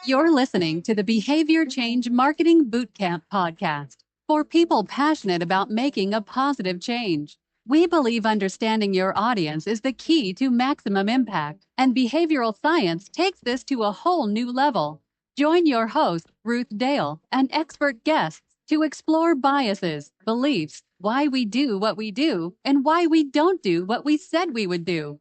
You're listening to the Behavior Change Marketing Bootcamp podcast for people passionate about making a positive change. We believe understanding your audience is the key to maximum impact, and behavioral science takes this to a whole new level. Join your host, Ruth Dale, and expert guests to explore biases, beliefs, why we do what we do, and why we don't do what we said we would do.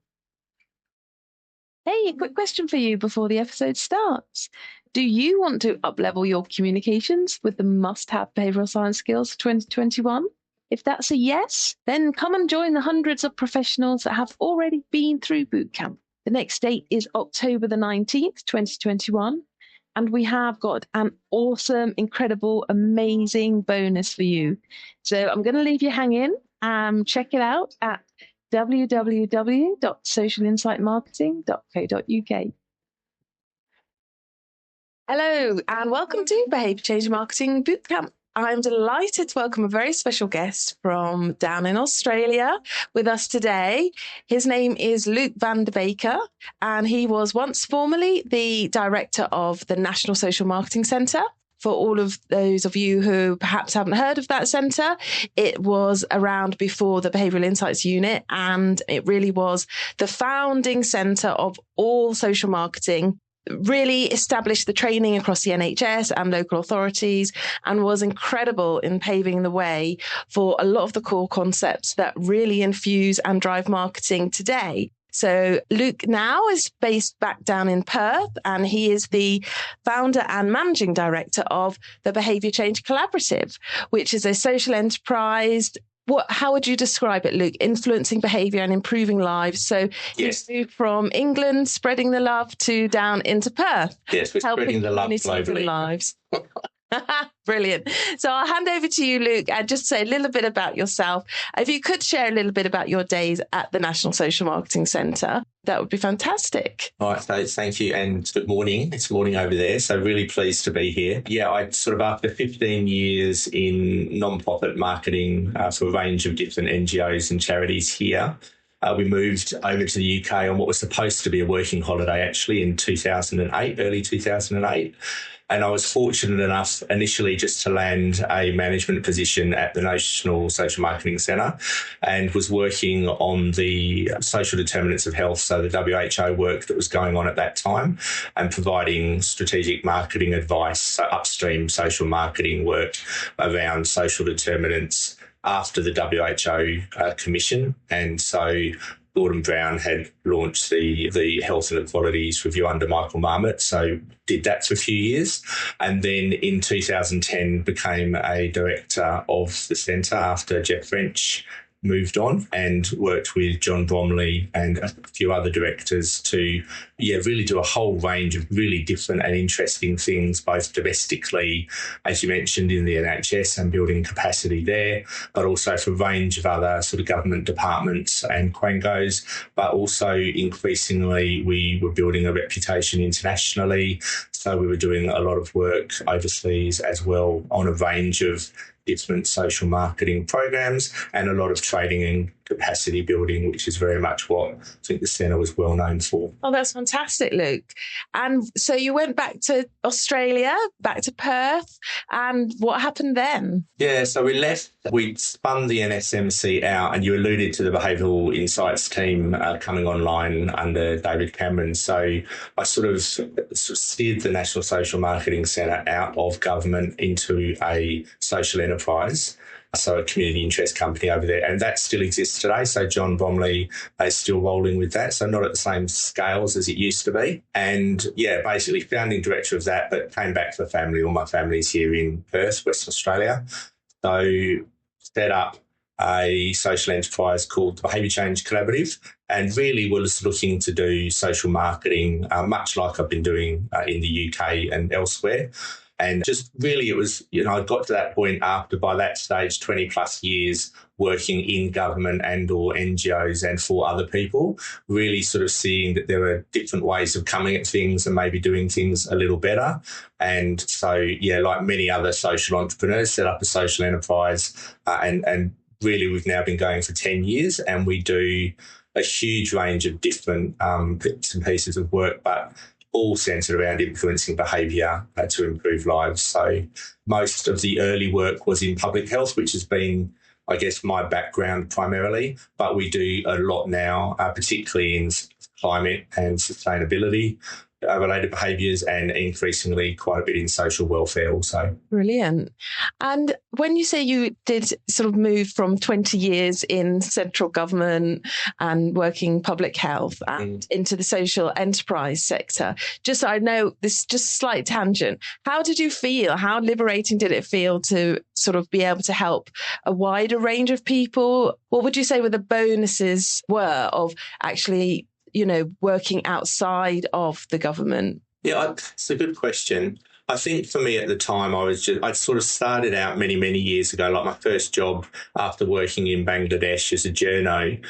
Hey, a quick question for you before the episode starts. Do you want to up-level your communications with the must-have behavioral science skills for 2021? If that's a yes, then come and join the hundreds of professionals that have already been through bootcamp. The next date is October the 19th, 2021. And we have got an awesome, incredible, amazing bonus for you. So I'm going to leave you hanging. Check it out at www.socialinsightmarketing.co.uk. Hello, and welcome to Behaviour Change Marketing Bootcamp. I'm delighted to welcome a very special guest from down in Australia with us today. His name is Luke van der Beeke, and he was once formerly the director of the National Social Marketing Centre. For all of those of you who perhaps haven't heard of that centre, it was around before the Behavioural Insights Unit, and it really was the founding centre of all social marketing, really established the training across the NHS and local authorities, and was incredible in paving the way for a lot of the core concepts that really infuse and drive marketing today. So Luke now is based back down in Perth, and he is the founder and managing director of the Behaviour Change Collaborative, which is a social enterprise. How would you describe it, Luke? Influencing behaviour and improving lives. So yes, you moved from England, spreading the love, to down into Perth. Yes, we're spreading the love globally. Lives. Brilliant. So I'll hand over to you, Luke, and just say a little bit about yourself. If you could share a little bit about your days at the National Social Marketing Centre, that would be fantastic. All right, so thank you, and good morning. It's morning over there, so really pleased to be here. Yeah, I sort of, after 15 years in non-profit marketing for a range of different NGOs and charities here, we moved over to the UK on what was supposed to be a working holiday, actually, in 2008, early 2008. And I was fortunate enough initially just to land a management position at the National Social Marketing Centre, and was working on the social determinants of health, so the WHO work that was going on at that time, and providing strategic marketing advice, so upstream social marketing work around social determinants after the WHO commission. And so Gordon Brown had launched the Health and Equalities Review under Michael Marmot, so did that for a few years. And then in 2010 became a director of the centre after Jeff French moved on, and worked with John Bromley and a few other directors to really do a whole range of really different and interesting things, both domestically, as you mentioned, in the NHS and building capacity there, but also for a range of other sort of government departments and quangos. But also increasingly we were building a reputation internationally, so we were doing a lot of work overseas as well on a range of different social marketing programs, and a lot of training and capacity building, which is very much what I think the centre was well known for. Oh, that's fantastic, Luke. And so you went back to Australia, back to Perth, and what happened then? Yeah, so we left, we spun the NSMC out, and you alluded to the Behavioural Insights team coming online under David Cameron. So I sort of steered the National Social Marketing Centre out of government into a social enterprise, so a community interest company over there, and that still exists today. So John Bromley is still rolling with that, so not at the same scales as it used to be. And basically founding director of that, but came back to the family. All my family's here in Perth, Western Australia. So set up a social enterprise called the Behaviour Change Collaborative, and really was looking to do social marketing, much like I've been doing in the UK and elsewhere. And just really it was, I got to that point after, by that stage, 20 plus years working in government and or NGOs and for other people, really sort of seeing that there are different ways of coming at things and maybe doing things a little better. And so, like many other social entrepreneurs, set up a social enterprise and really we've now been going for 10 years, and we do a huge range of different bits and pieces of work, but all centred around influencing behaviour to improve lives. So most of the early work was in public health, which has been, I guess, my background primarily, but we do a lot now, particularly in climate and sustainability related behaviours, and increasingly quite a bit in social welfare also. Brilliant. And when you say you did sort of move from 20 years in central government and working public health and into the social enterprise sector, just so I know, this is just a slight tangent. How did you feel? How liberating did it feel to sort of be able to help a wider range of people? What would you say were the bonuses were of actually, working outside of the government? Yeah, it's a good question. I think for me at the time, I'd sort of started out many, many years ago, like my first job after working in Bangladesh as a journo,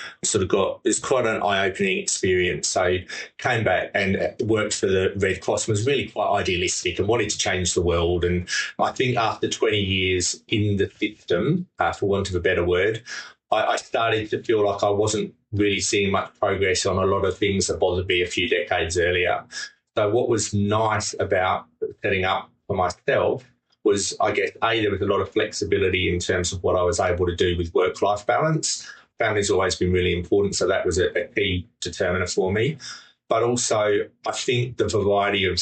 it's quite an eye-opening experience. So came back and worked for the Red Cross, and was really quite idealistic and wanted to change the world. And I think after 20 years in the system, for want of a better word, I started to feel like I wasn't really seeing much progress on a lot of things that bothered me a few decades earlier. So what was nice about setting up for myself was, I guess, there was a lot of flexibility in terms of what I was able to do with work-life balance. Family's always been really important, so that was a key determinant for me. But also, I think the variety of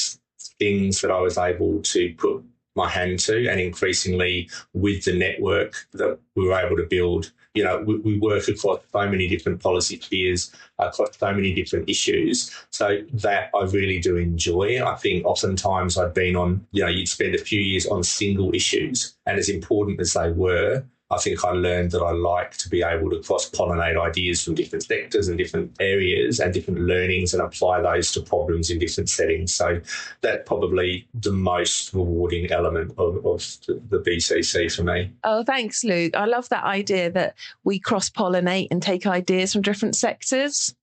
things that I was able to put my hand to, and increasingly with the network that we were able to build, we work across so many different policy spheres, across so many different issues. So that I really do enjoy. I think oftentimes I'd been on, you'd spend a few years on single issues, and as important as they were, I think I learned that I like to be able to cross-pollinate ideas from different sectors and different areas and different learnings and apply those to problems in different settings. So that's probably the most rewarding element of the BCC for me. Oh, thanks, Luke. I love that idea that we cross-pollinate and take ideas from different sectors.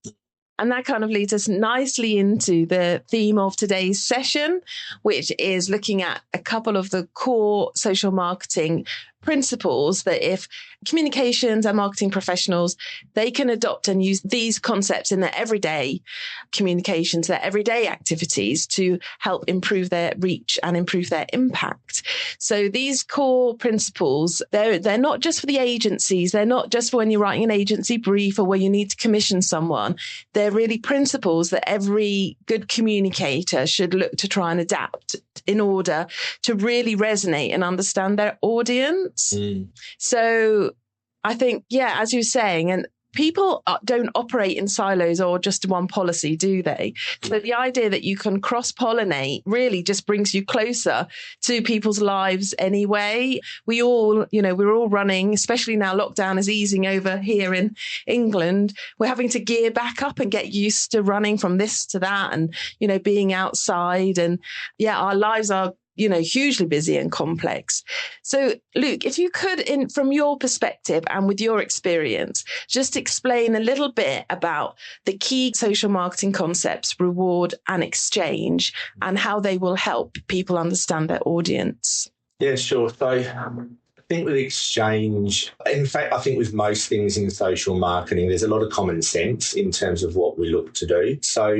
And that kind of leads us nicely into the theme of today's session, which is looking at a couple of the core social marketing principles that if communications and marketing professionals, they can adopt and use these concepts in their everyday communications, their everyday activities to help improve their reach and improve their impact. So these core principles, they're not just for the agencies. They're not just for when you're writing an agency brief or where you need to commission someone. They're really principles that every good communicator should look to try and adapt in order to really resonate and understand their audience. So I think, as you were saying, and people don't operate in silos or just one policy, do they? So the idea that you can cross-pollinate really just brings you closer to people's lives anyway. We all, we're all running, especially now lockdown is easing over here in England. We're having to gear back up and get used to running from this to that and, being outside. And our lives are hugely busy and complex. So, Luke, if you could, from your perspective and with your experience, just explain a little bit about the key social marketing concepts, reward and exchange, and how they will help people understand their audience. Yeah, sure. So I think with exchange, in fact, I think with most things in social marketing, there's a lot of common sense in terms of what we look to do. So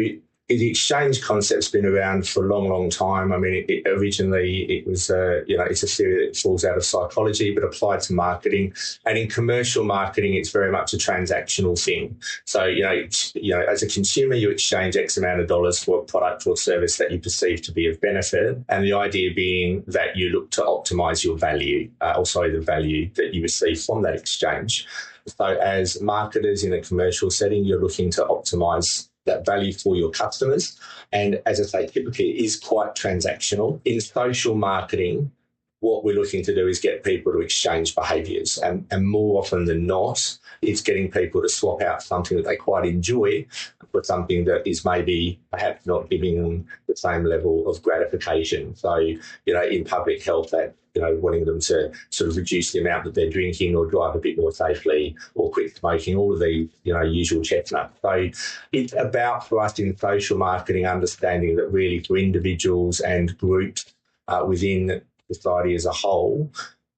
the exchange concept's been around for a long, long time. I mean, originally it was, it's a theory that falls out of psychology, but applied to marketing. And in commercial marketing, it's very much a transactional thing. So, as a consumer, you exchange X amount of dollars for a product or service that you perceive to be of benefit. And the idea being that you look to optimize your value, the value that you receive from that exchange. So as marketers in a commercial setting, you're looking to optimize that value for your customers. And as I say, typically it is quite transactional. In social marketing, what we're looking to do is get people to exchange behaviours. And more often than not, it's getting people to swap out something that they quite enjoy for something that is maybe perhaps not giving them the same level of gratification. So, in public health, that wanting them to sort of reduce the amount that they're drinking or drive a bit more safely or quit smoking, all of these, usual chestnuts. So it's about, for us in social marketing, understanding that really for individuals and groups within society as a whole,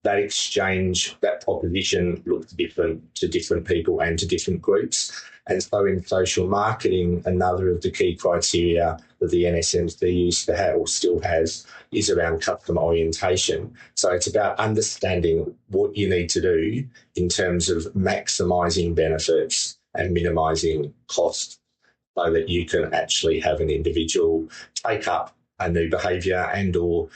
that exchange, that proposition looks different to different people and to different groups. And so in social marketing, another of the key criteria that the NSMC used to have or still has is around customer orientation. So it's about understanding what you need to do in terms of maximising benefits and minimising costs so that you can actually have an individual take up a new behaviour and or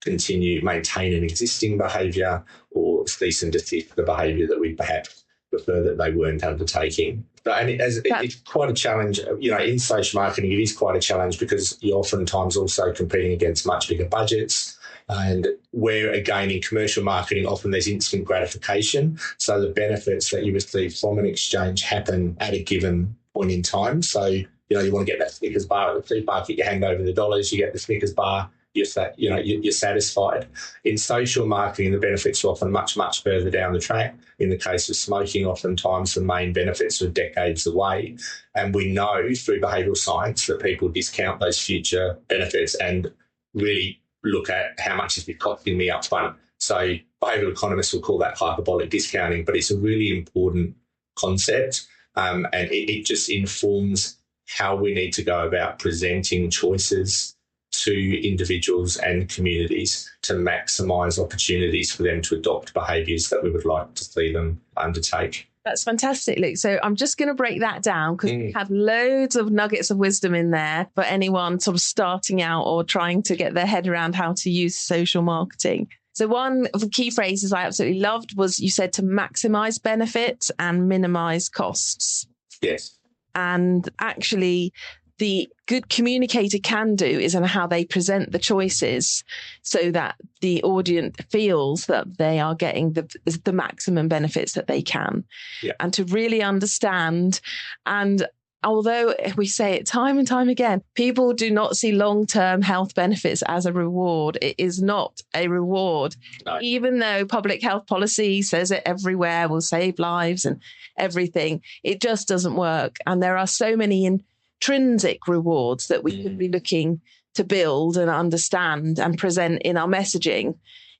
maintain an existing behaviour or cease and desist the behaviour that we perhaps prefer that they weren't undertaking. It's quite a challenge, in social marketing, it is quite a challenge because you're oftentimes also competing against much bigger budgets. And where, again, in commercial marketing, often there's instant gratification. So the benefits that you receive from an exchange happen at a given point in time. So, you want to get that Snickers bar at the supermarket, you hand over the dollars, you get the Snickers bar, you're satisfied. In social marketing, the benefits are often much, much further down the track. In the case of smoking, oftentimes the main benefits are decades away. And we know through behavioural science that people discount those future benefits and really look at how much is it costing me up front. So behavioural economists will call that hyperbolic discounting, but it's a really important concept, and it just informs how we need to go about presenting choices to individuals and communities to maximise opportunities for them to adopt behaviours that we would like to see them undertake. That's fantastic, Luke. So I'm just going to break that down because we have loads of nuggets of wisdom in there for anyone sort of starting out or trying to get their head around how to use social marketing. So one of the key phrases I absolutely loved was you said to maximise benefits and minimise costs. Yes. And actually, the good communicator can do is in how they present the choices so that the audience feels that they are getting the maximum benefits that they can. Yeah. And to really understand. And although we say it time and time again, people do not see long-term health benefits as a reward. It is not a reward. No. Even though public health policy says it everywhere will save lives and everything, it just doesn't work. And there are so many intrinsic rewards that we could be looking to build and understand and present in our messaging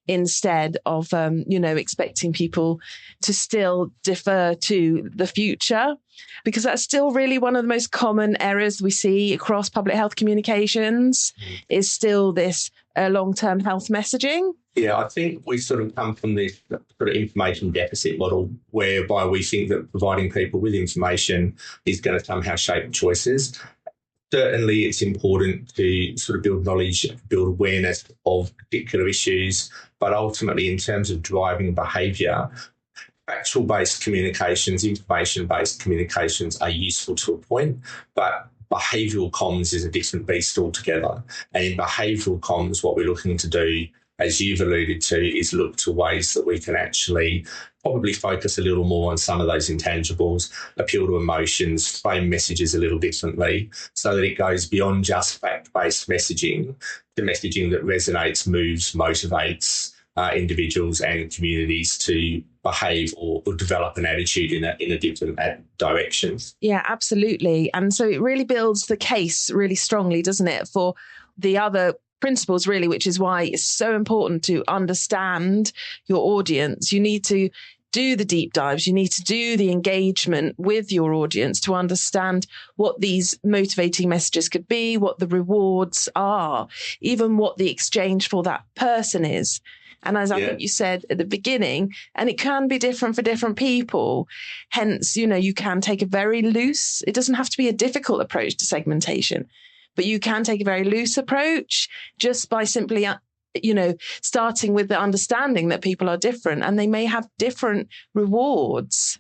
instead of, expecting people to still defer to the future, because that's still really one of the most common errors we see across public health communications is still this long-term health messaging. Yeah, I think we sort of come from this sort of information deficit model whereby we think that providing people with information is going to somehow shape choices. Certainly, it's important to sort of build knowledge, build awareness of particular issues, but ultimately in terms of driving behaviour, factual-based communications, information-based communications are useful to a point, but behavioural comms is a different beast altogether. And in behavioural comms, what we're looking to do, as you've alluded to, is look to ways that we can actually probably focus a little more on some of those intangibles, appeal to emotions, frame messages a little differently so that it goes beyond just fact-based messaging to messaging that resonates, moves, motivates individuals and communities to behave or develop an attitude in a different direction. Yeah, absolutely. And so it really builds the case really strongly, doesn't it, for the other principles, really, which is why it's so important to understand your audience. You need to do the deep dives. You need to do the engagement with your audience to understand what these motivating messages could be, what the rewards are, even what the exchange for that person is. And as I think you said at the beginning, and it can be different for different people. Hence, you can take a very loose, it doesn't have to be a difficult approach to segmentation, but you can take a very loose approach just by simply, starting with the understanding that people are different and they may have different rewards.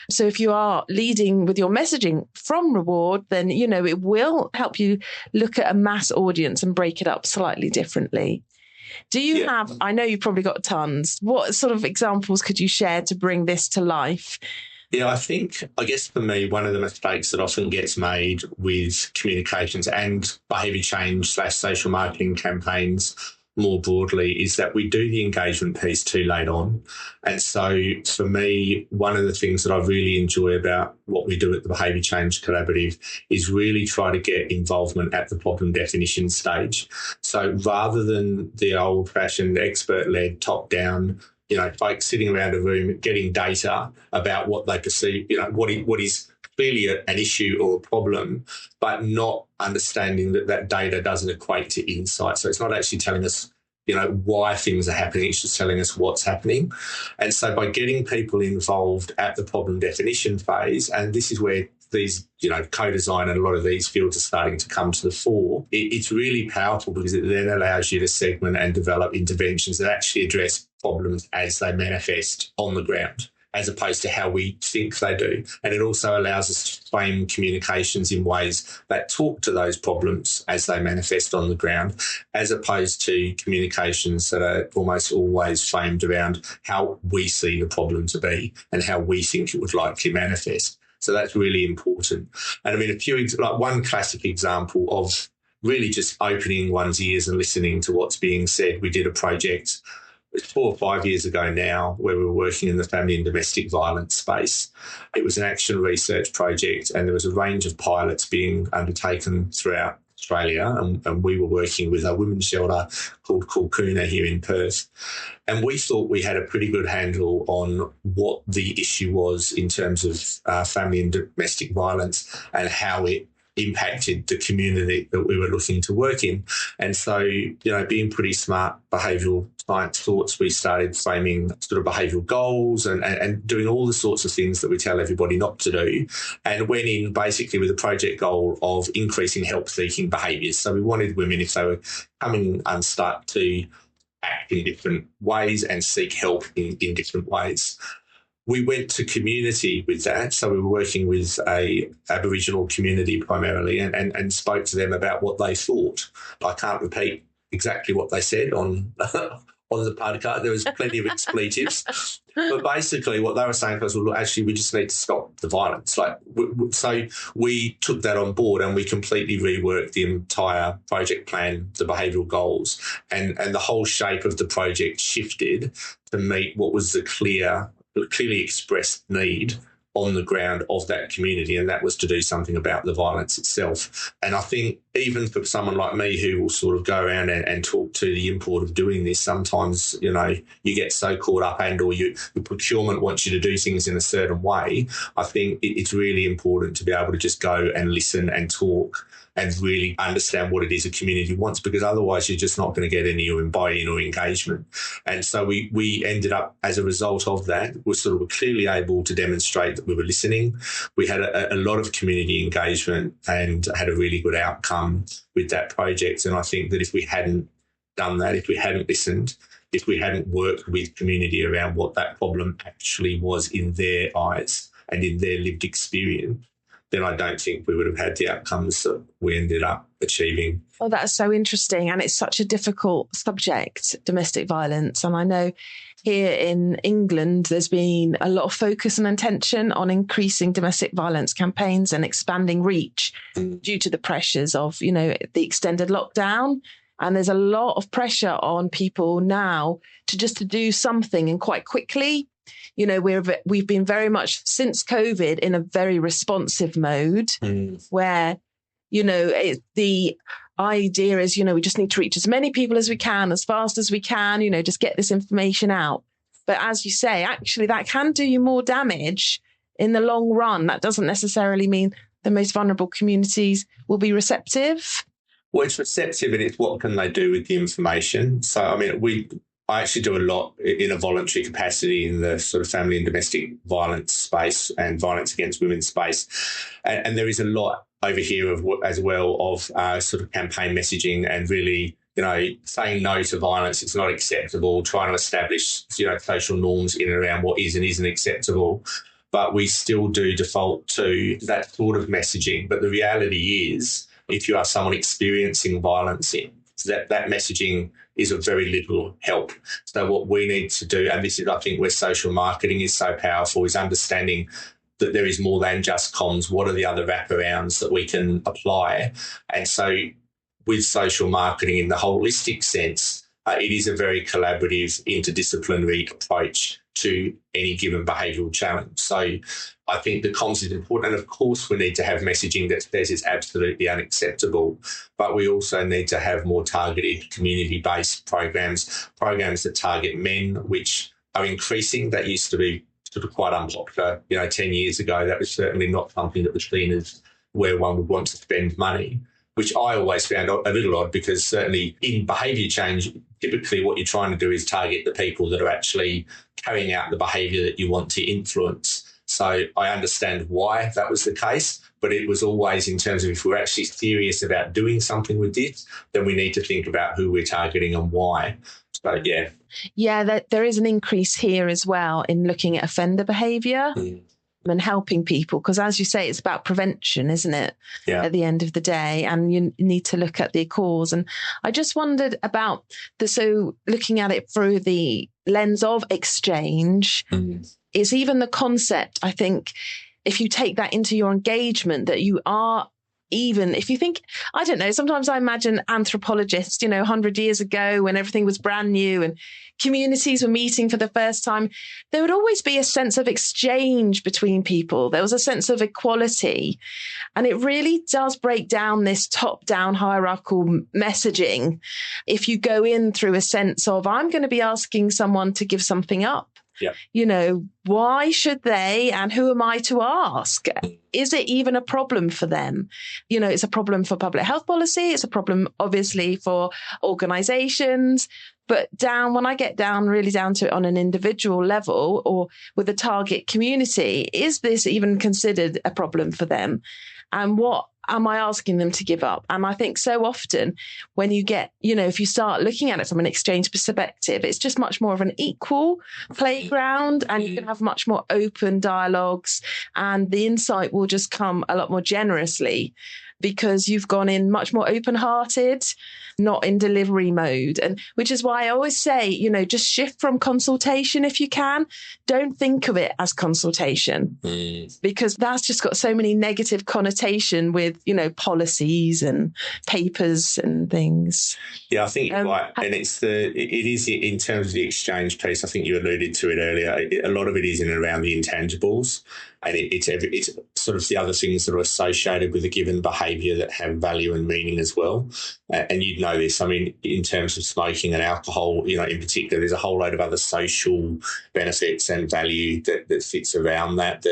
So if you are leading with your messaging from reward, then, it will help you look at a mass audience and break it up slightly differently. Do you have, I know you've probably got tons, what sort of examples could you share to bring this to life? Yeah, I guess for me, one of the mistakes that often gets made with communications and behaviour change / social marketing campaigns more broadly is that we do the engagement piece too late on. And so for me, one of the things that I really enjoy about what we do at the Behaviour Change Collaborative is really try to get involvement at the problem definition stage. So rather than the old-fashioned expert-led top-down, folks sitting around a room getting data about what they perceive, what is clearly an issue or a problem, but not understanding that data doesn't equate to insight. So it's not actually telling us, why things are happening. It's just telling us what's happening. And so by getting people involved at the problem definition phase, and this is where these, co-design and a lot of these fields are starting to come to the fore, it's really powerful because it then allows you to segment and develop interventions that actually address problems as they manifest on the ground, as opposed to how we think they do. And it also allows us to frame communications in ways that talk to those problems as they manifest on the ground, as opposed to communications that are almost always framed around how we see the problem to be and how we think it would likely manifest. So that's really important. And I mean, one classic example of really just opening one's ears and listening to what's being said. We did a project 4 or 5 years ago now where we were working in the family and domestic violence space. It was an action research project and there was a range of pilots being undertaken throughout Australia, and we were working with a women's shelter called Kulkuna here in Perth. And we thought we had a pretty good handle on what the issue was in terms of family and domestic violence and how it impacted the community that we were looking to work in. And so, being pretty smart behavioural science thoughts, we started framing sort of behavioural goals and doing all the sorts of things that we tell everybody not to do, and went in basically with a project goal of increasing help-seeking behaviours. So we wanted women, if they were coming unstuck, to act in different ways and seek help in different ways. We went to community with that. So we were working with a Aboriginal community primarily and spoke to them about what they thought. I can't repeat exactly what they said on the podcast. There was plenty of expletives. But basically what they were saying was, well, actually, we just need to stop the violence. So we took that on board and we completely reworked the entire project plan, the behavioural goals, and the whole shape of the project shifted to meet what was the clearly expressed need on the ground of that community, and that was to do something about the violence itself. And I think even for someone like me who will sort of go around and talk to the import of doing this, sometimes, you get so caught up or your procurement wants you to do things in a certain way. I think it's really important to be able to just go and listen and talk and really understand what it is a community wants, because otherwise you're just not going to get any buy-in or engagement. And so we ended up, as a result of that, we're sort of clearly able to demonstrate that we were listening. We had a lot of community engagement and had a really good outcome with that project. And I think that if we hadn't done that, if we hadn't listened, if we hadn't worked with community around what that problem actually was in their eyes and in their lived experience, then I don't think we would have had the outcomes that we ended up achieving. Oh, that's so interesting. And it's such a difficult subject, domestic violence. And I know here in England, there's been a lot of focus and attention on increasing domestic violence campaigns and expanding reach due to the pressures of, the extended lockdown. And there's a lot of pressure on people now to do something and quite quickly. We've been very much since COVID in a very responsive mode where, the idea is, we just need to reach as many people as we can, as fast as we can, just get this information out. But as you say, actually, that can do you more damage in the long run. That doesn't necessarily mean the most vulnerable communities will be receptive. Well, it's receptive and it's what can they do with the information. So, I actually do a lot in a voluntary capacity in the sort of family and domestic violence space and violence against women space. And there is a lot over here as well of sort of campaign messaging and really, saying no to violence. It's not acceptable, trying to establish, social norms in and around what is and isn't acceptable. But we still do default to that sort of messaging. But the reality is, if you are someone experiencing violence, that messaging is of very little help. So what we need to do, and this is, I think, where social marketing is so powerful, is understanding that there is more than just comms. What are the other wraparounds that we can apply? And so with social marketing in the holistic sense, it is a very collaborative, interdisciplinary approach to any given behavioural challenge. So I think the comms is important. And of course, we need to have messaging that says it's absolutely unacceptable, but we also need to have more targeted community-based programs that target men, which are increasing. That used to be sort of quite unpopular. 10 years ago, that was certainly not something that was seen as where one would want to spend money, which I always found a little odd, because certainly in behaviour change, typically what you're trying to do is target the people that are actually carrying out the behaviour that you want to influence. So I understand why that was the case, but it was always in terms of, if we're actually serious about doing something with this, then we need to think about who we're targeting and why. So, yeah. Yeah, there is an increase here as well in looking at offender behaviour and helping people, because as you say, it's about prevention, isn't it? Yeah. At the end of the day, and you need to look at the cause. And I just wondered about so looking at it through the lens of exchange, is even the concept, I think, if you take that into your engagement, that you are, even if you think, I don't know, sometimes I imagine anthropologists, 100 years ago when everything was brand new and communities were meeting for the first time, there would always be a sense of exchange between people. There was a sense of equality. And it really does break down this top-down hierarchical messaging. If you go in through a sense of, I'm going to be asking someone to give something up. Yeah. Why should they, and who am I to ask? Is it even a problem for them? It's a problem for public health policy. It's a problem, obviously, for organizations. But when I get really down to it on an individual level or with a target community, is this even considered a problem for them? And what am I asking them to give up? And I think so often when you get, if you start looking at it from an exchange perspective, it's just much more of an equal playground, and you can have much more open dialogues, and the insight will just come a lot more generously because you've gone in much more open-hearted, not in delivery mode. And which is why I always say, just shift from consultation if you can. Don't think of it as consultation, because that's just got so many negative connotation with, policies and papers and things. Yeah, I think you're right. And it is in terms of the exchange piece, I think you alluded to it earlier. A lot of it is in and around the intangibles. And it's sort of the other things that are associated with a given behaviour that have value and meaning as well. And you'd know this. I mean, in terms of smoking and alcohol, in particular, there's a whole load of other social benefits and value that sits around that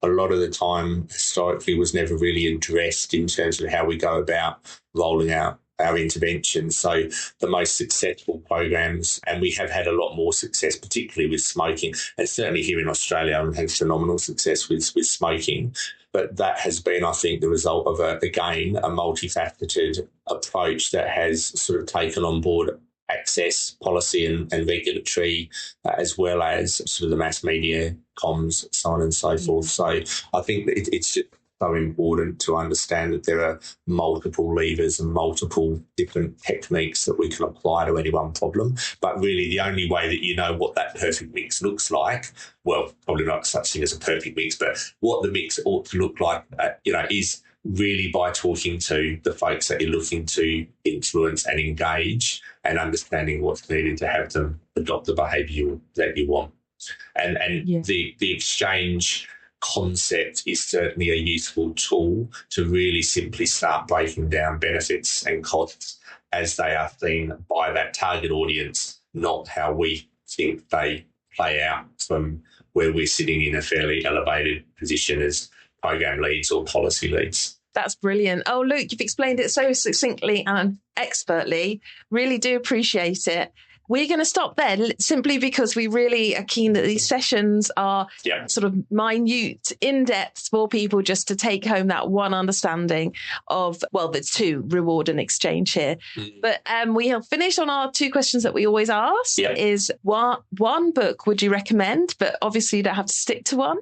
a lot of the time historically was never really addressed in terms of how we go about rolling out our interventions. So the most successful programs, and we have had a lot more success, particularly with smoking, and certainly here in Australia, we've had phenomenal success with smoking. But that has been, I think, the result of, a multifaceted approach that has sort of taken on board access, policy and regulatory, as well as sort of the mass media, comms, so on and so forth. So I think that it's just so important to understand that there are multiple levers and multiple different techniques that we can apply to any one problem. But really the only way that you know what that perfect mix looks like, well, probably not such thing as a perfect mix, but what the mix ought to look like, is really by talking to the folks that you're looking to influence and engage, and understanding what's needed to have them adopt the behaviour that you want. And the exchange concept is certainly a useful tool to really simply start breaking down benefits and costs as they are seen by that target audience, not how we think they play out from where we're sitting in a fairly elevated position as program leads or policy leads. That's brilliant. Oh, Luke, you've explained it so succinctly and expertly. Really do appreciate it. We're going to stop there simply because we really are keen that these sessions are sort of minute, in-depth for people just to take home that one understanding of, well, there's two, reward and exchange here. But we have finished on our two questions that we always ask is one book would you recommend? But obviously you don't have to stick to one.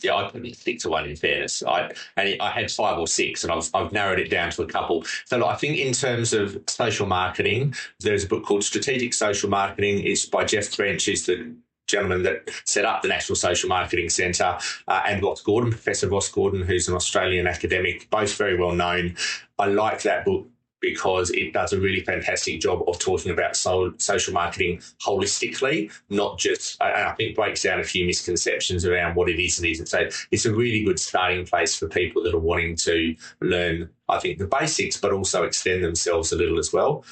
Yeah, I couldn't stick to one, in fairness. I had 5 or 6, and I've narrowed it down to a couple. So I think in terms of social marketing, there's a book called Strategic Social Marketing. It's by Jeff French, who's the gentleman that set up the National Social Marketing Centre, and Professor Ross Gordon, who's an Australian academic, both very well known. I like that book because it does a really fantastic job of talking about social marketing holistically, not just, and I think breaks down a few misconceptions around what it is and isn't. So it's a really good starting place for people that are wanting to learn I think, the basics, but also extend themselves a little as well.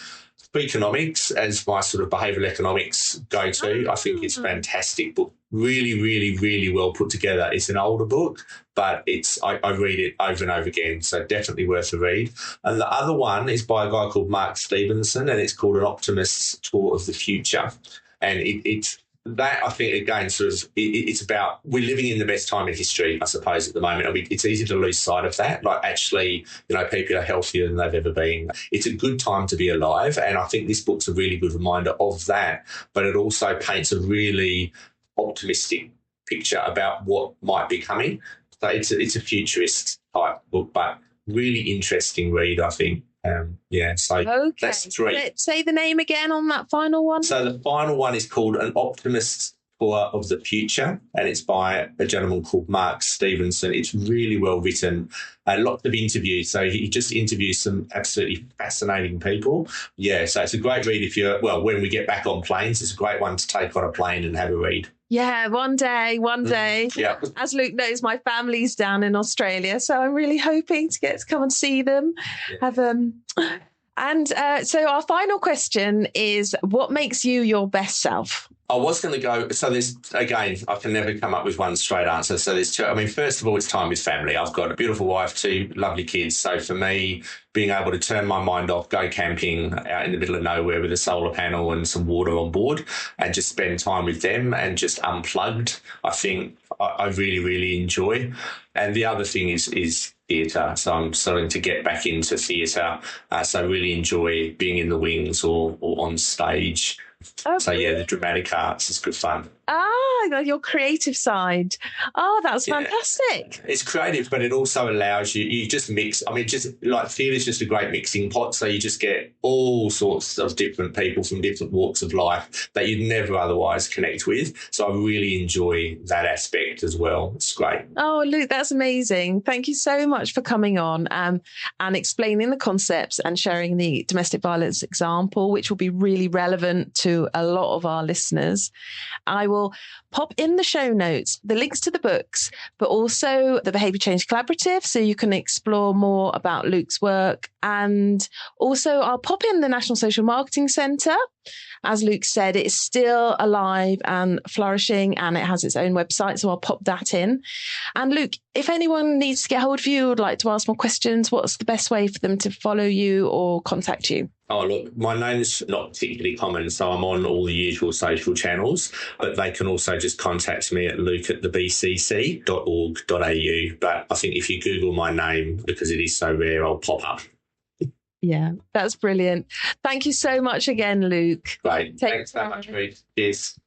Economics as my sort of behavioural economics go-to. I think it's a fantastic book. Really, really, really well put together. It's an older book, but I read it over and over again, so definitely worth a read. And the other one is by a guy called Mark Stevenson, and it's called An Optimist's Tour of the Future. And it's that, I think, again, sort of, it's about, we're living in the best time in history, I suppose, at the moment. I mean, it's easy to lose sight of that. Like, actually, people are healthier than they've ever been. It's a good time to be alive, and I think this book's a really good reminder of that, but it also paints a really optimistic picture about what might be coming. So it's a futurist type book, but really interesting read, I think. So okay. That's 3. Let's say the name again on that final one. So the final one is called An Optimist's Tour of the Future, and it's by a gentleman called Mark Stevenson. It's really well written, lots of interviews. So he just interviews some absolutely fascinating people. Yeah, so it's a great read when we get back on planes. It's a great one to take on a plane and have a read. Yeah, one day. Yeah. As Luke knows, my family's down in Australia, so I'm really hoping to get to come and see them. Yeah. So our final question is, what makes you your best self? I was going to go, so there's, again, I can never come up with one straight answer. So there's two. I mean, first of all, it's time with family. I've got a beautiful wife, 2 lovely kids. So for me, being able to turn my mind off, go camping out in the middle of nowhere with a solar panel and some water on board and just spend time with them and just unplugged, I think I really, really enjoy. And the other thing is theatre. So I'm starting to get back into theatre. So I really enjoy being in the wings or on stage. Oh, so, yeah, the dramatic arts is good fun. Your creative side. Oh, that's fantastic. It's creative, but it also allows you just mix. I mean, just like theatre is just a great mixing pot. So you just get all sorts of different people from different walks of life that you'd never otherwise connect with. So I really enjoy that aspect as well. It's great. Oh, Luke, that's amazing. Thank you so much for coming on and explaining the concepts and sharing the domestic violence example, which will be really relevant to a lot of our listeners. I will pop in the show notes the links to the books, but also the Behaviour Change Collaborative, so you can explore more about Luke's work. And also I'll pop in the National Social Marketing Centre. As Luke said, it's still alive and flourishing, and it has its own website, so I'll pop that in. And Luke, if anyone needs to get hold of you or would like to ask more questions, what's the best way for them to follow you or contact you? Oh, look, my name's not particularly common, so I'm on all the usual social channels, but they can also just contact me at luke@thebcc.org.au. But I think if you Google my name, because it is so rare, I'll pop up. Yeah, that's brilliant. Thank you so much again, Luke. Great. Thanks so much, Ruth. Cheers.